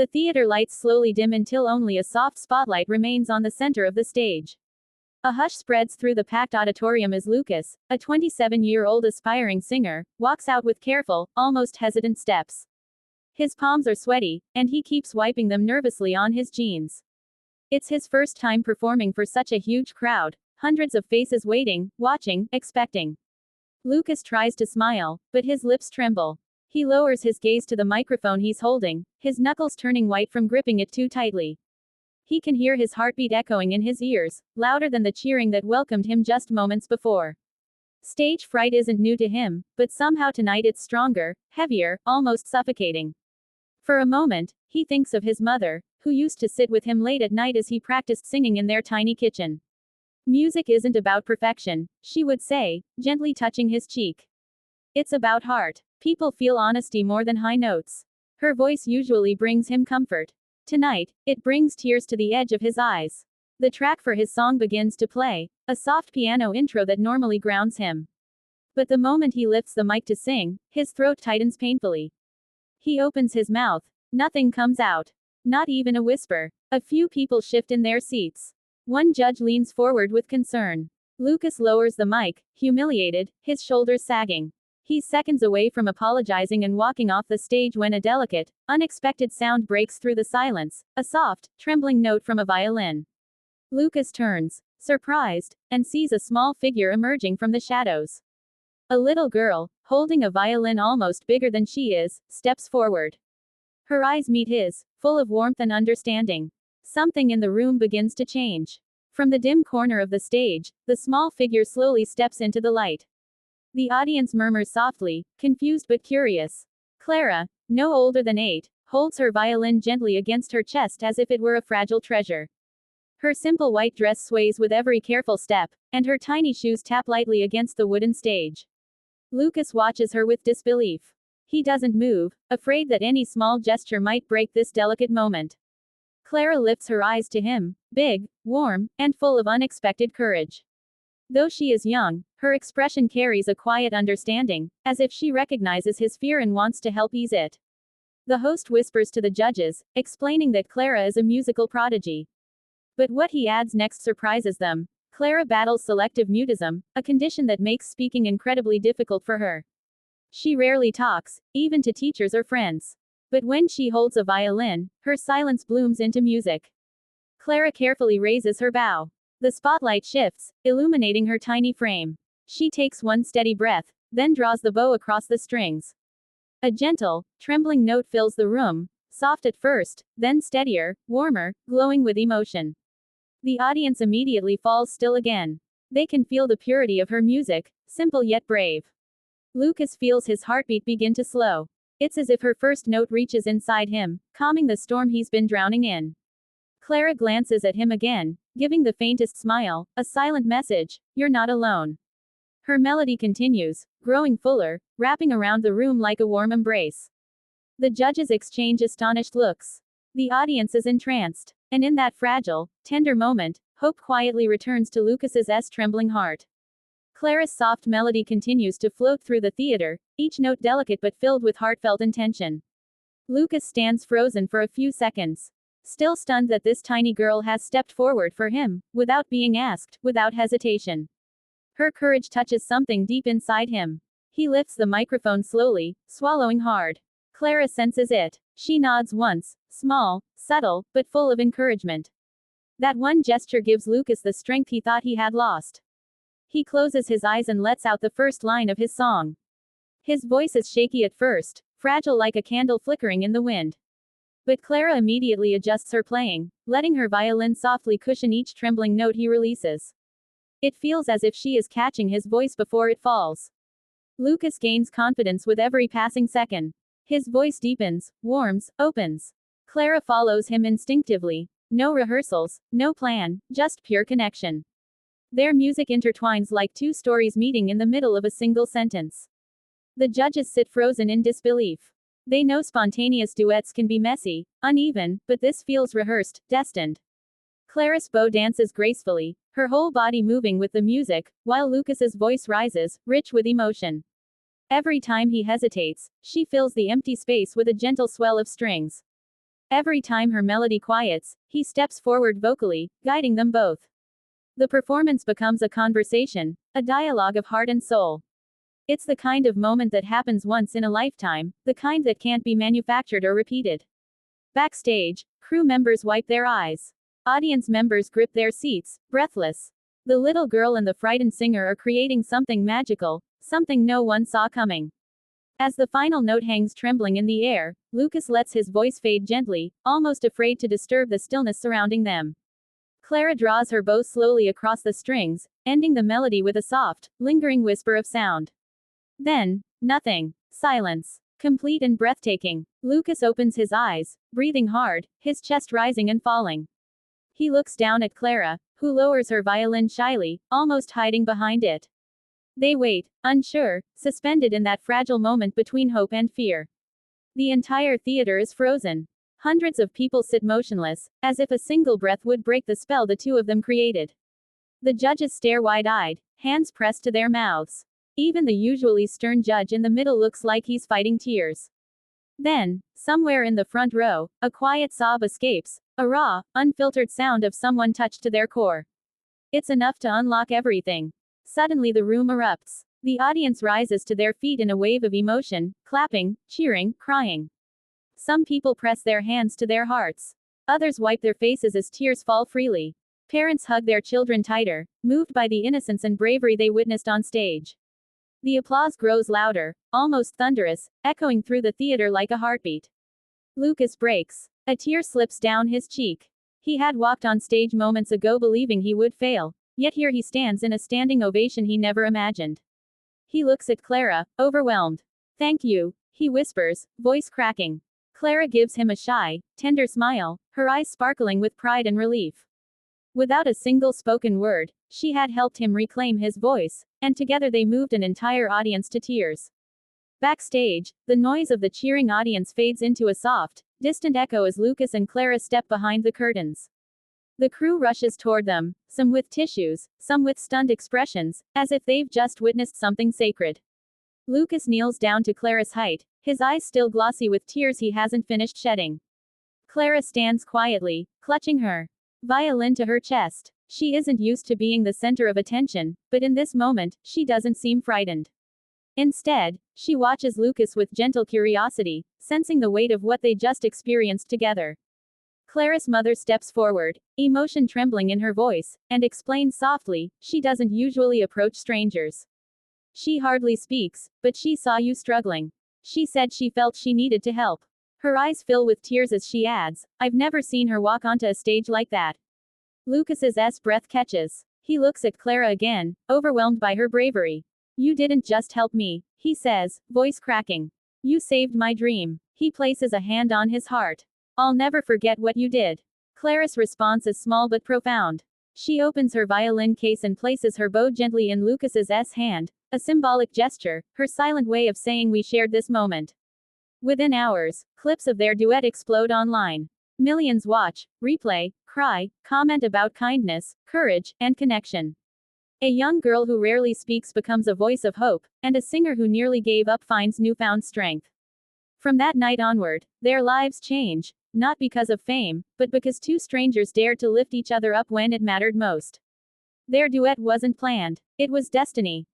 The theater lights slowly dim until only a soft spotlight remains on the center of the stage. A hush spreads through the packed auditorium as Lucas, a 27-year-old aspiring singer, walks out with careful, almost hesitant steps. His palms are sweaty, and he keeps wiping them nervously on his jeans. It's his first time performing for such a huge crowd, hundreds of faces waiting, watching, expecting. Lucas tries to smile, but his lips tremble. He lowers his gaze to the microphone he's holding, his knuckles turning white from gripping it too tightly. He can hear his heartbeat echoing in his ears, louder than the cheering that welcomed him just moments before. Stage fright isn't new to him, but somehow tonight it's stronger, heavier, almost suffocating. For a moment, he thinks of his mother, who used to sit with him late at night as he practiced singing in their tiny kitchen. Music isn't about perfection, she would say, gently touching his cheek. It's about heart. People feel honesty more than high notes. Her voice usually brings him comfort. Tonight, it brings tears to the edge of his eyes. The track for his song begins to play, a soft piano intro that normally grounds him. But the moment he lifts the mic to sing, his throat tightens painfully. He opens his mouth. Nothing comes out. Not even a whisper. A few people shift in their seats. One judge leans forward with concern. Lucas lowers the mic, humiliated, his shoulders sagging. He's seconds away from apologizing and walking off the stage when a delicate, unexpected sound breaks through the silence, a soft, trembling note from a violin. Lucas turns, surprised, and sees a small figure emerging from the shadows. A little girl, holding a violin almost bigger than she is, steps forward. Her eyes meet his, full of warmth and understanding. Something in the room begins to change. From the dim corner of the stage, the small figure slowly steps into the light. The audience murmurs softly, confused but curious. Clara, no older than 8, holds her violin gently against her chest as if it were a fragile treasure. Her simple white dress sways with every careful step, and her tiny shoes tap lightly against the wooden stage. Lucas watches her with disbelief. He doesn't move, afraid that any small gesture might break this delicate moment. Clara lifts her eyes to him, big, warm, and full of unexpected courage. Though she is young, her expression carries a quiet understanding, as if she recognizes his fear and wants to help ease it. The host whispers to the judges, explaining that Clara is a musical prodigy. But what he adds next surprises them. Clara battles selective mutism, a condition that makes speaking incredibly difficult for her. She rarely talks, even to teachers or friends. But when she holds a violin, her silence blooms into music. Clara carefully raises her bow. The spotlight shifts, illuminating her tiny frame. She takes one steady breath, then draws the bow across the strings. A gentle, trembling note fills the room, soft at first, then steadier, warmer, glowing with emotion. The audience immediately falls still again. They can feel the purity of her music, simple yet brave. Lucas feels his heartbeat begin to slow. It's as if her first note reaches inside him, calming the storm he's been drowning in. Clara glances at him again, giving the faintest smile, a silent message, "You're not alone." Her melody continues, growing fuller, wrapping around the room like a warm embrace. The judges exchange astonished looks. The audience is entranced. And in that fragile, tender moment, hope quietly returns to Lucas's trembling heart. Clara's soft melody continues to float through the theater, each note delicate but filled with heartfelt intention. Lucas stands frozen for a few seconds. Still stunned that this tiny girl has stepped forward for him, without being asked, without hesitation. Her courage touches something deep inside him. He lifts the microphone slowly, swallowing hard. Clara senses it. She nods once, small, subtle, but full of encouragement. That one gesture gives Lucas the strength he thought he had lost. He closes his eyes and lets out the first line of his song. His voice is shaky at first, fragile like a candle flickering in the wind. But Clara immediately adjusts her playing, letting her violin softly cushion each trembling note he releases. It feels as if she is catching his voice before it falls. Lucas gains confidence with every passing second. His voice deepens, warms, opens. Clara follows him instinctively. No rehearsals, no plan, just pure connection. Their music intertwines like two stories meeting in the middle of a single sentence. The judges sit frozen in disbelief. They know spontaneous duets can be messy, uneven, but this feels rehearsed, destined. Clara's bow dances gracefully, her whole body moving with the music, while Lucas's voice rises, rich with emotion. Every time he hesitates, she fills the empty space with a gentle swell of strings. Every time her melody quiets, he steps forward vocally, guiding them both. The performance becomes a conversation, a dialogue of heart and soul. It's the kind of moment that happens once in a lifetime, the kind that can't be manufactured or repeated. Backstage, crew members wipe their eyes. Audience members grip their seats, breathless. The little girl and the frightened singer are creating something magical, something no one saw coming. As the final note hangs trembling in the air, Lucas lets his voice fade gently, almost afraid to disturb the stillness surrounding them. Clara draws her bow slowly across the strings, ending the melody with a soft, lingering whisper of sound. Then, nothing. Silence. Complete and breathtaking. Lucas opens his eyes, breathing hard, his chest rising and falling. He looks down at Clara, who lowers her violin shyly, almost hiding behind it. They wait, unsure, suspended in that fragile moment between hope and fear. The entire theater is frozen. Hundreds of people sit motionless, as if a single breath would break the spell the two of them created. The judges stare wide-eyed, hands pressed to their mouths. Even the usually stern judge in the middle looks like he's fighting tears. Then, somewhere in the front row, a quiet sob escapes, a raw, unfiltered sound of someone touched to their core. It's enough to unlock everything. Suddenly the room erupts. The audience rises to their feet in a wave of emotion, clapping, cheering, crying. Some people press their hands to their hearts. Others wipe their faces as tears fall freely. Parents hug their children tighter, moved by the innocence and bravery they witnessed on stage. The applause grows louder, almost thunderous, echoing through the theater like a heartbeat. Lucas breaks. A tear slips down his cheek. He had walked on stage moments ago believing he would fail, yet here he stands in a standing ovation he never imagined. He looks at Clara, overwhelmed. "Thank you," he whispers, voice cracking. Clara gives him a shy, tender smile, her eyes sparkling with pride and relief. Without a single spoken word, she had helped him reclaim his voice, and together they moved an entire audience to tears. Backstage, the noise of the cheering audience fades into a soft, distant echo as Lucas and Clara step behind the curtains. The crew rushes toward them, some with tissues, some with stunned expressions, as if they've just witnessed something sacred. Lucas kneels down to Clara's height, his eyes still glossy with tears he hasn't finished shedding. Clara stands quietly, clutching her violin to her chest. She isn't used to being the center of attention, but in this moment, she doesn't seem frightened. Instead, she watches Lucas with gentle curiosity, sensing the weight of what they just experienced together. Clara's mother steps forward, emotion trembling in her voice, and explains softly, she doesn't usually approach strangers. She hardly speaks, but she saw you struggling. She said she felt she needed to help. Her eyes fill with tears as she adds, I've never seen her walk onto a stage like that. Lucas's breath catches. He looks at Clara again, overwhelmed by her bravery. You didn't just help me, he says, voice cracking. You saved my dream. He places a hand on his heart. I'll never forget what you did. Clara's response is small but profound. She opens her violin case and places her bow gently in Lucas's hand, a symbolic gesture, her silent way of saying we shared this moment. Within hours, clips of their duet explode online. Millions watch, replay, cry, comment about kindness, courage, and connection. A young girl who rarely speaks becomes a voice of hope, and a singer who nearly gave up finds newfound strength. From that night onward, their lives change, not because of fame, but because two strangers dared to lift each other up when it mattered most. Their duet wasn't planned. It was destiny.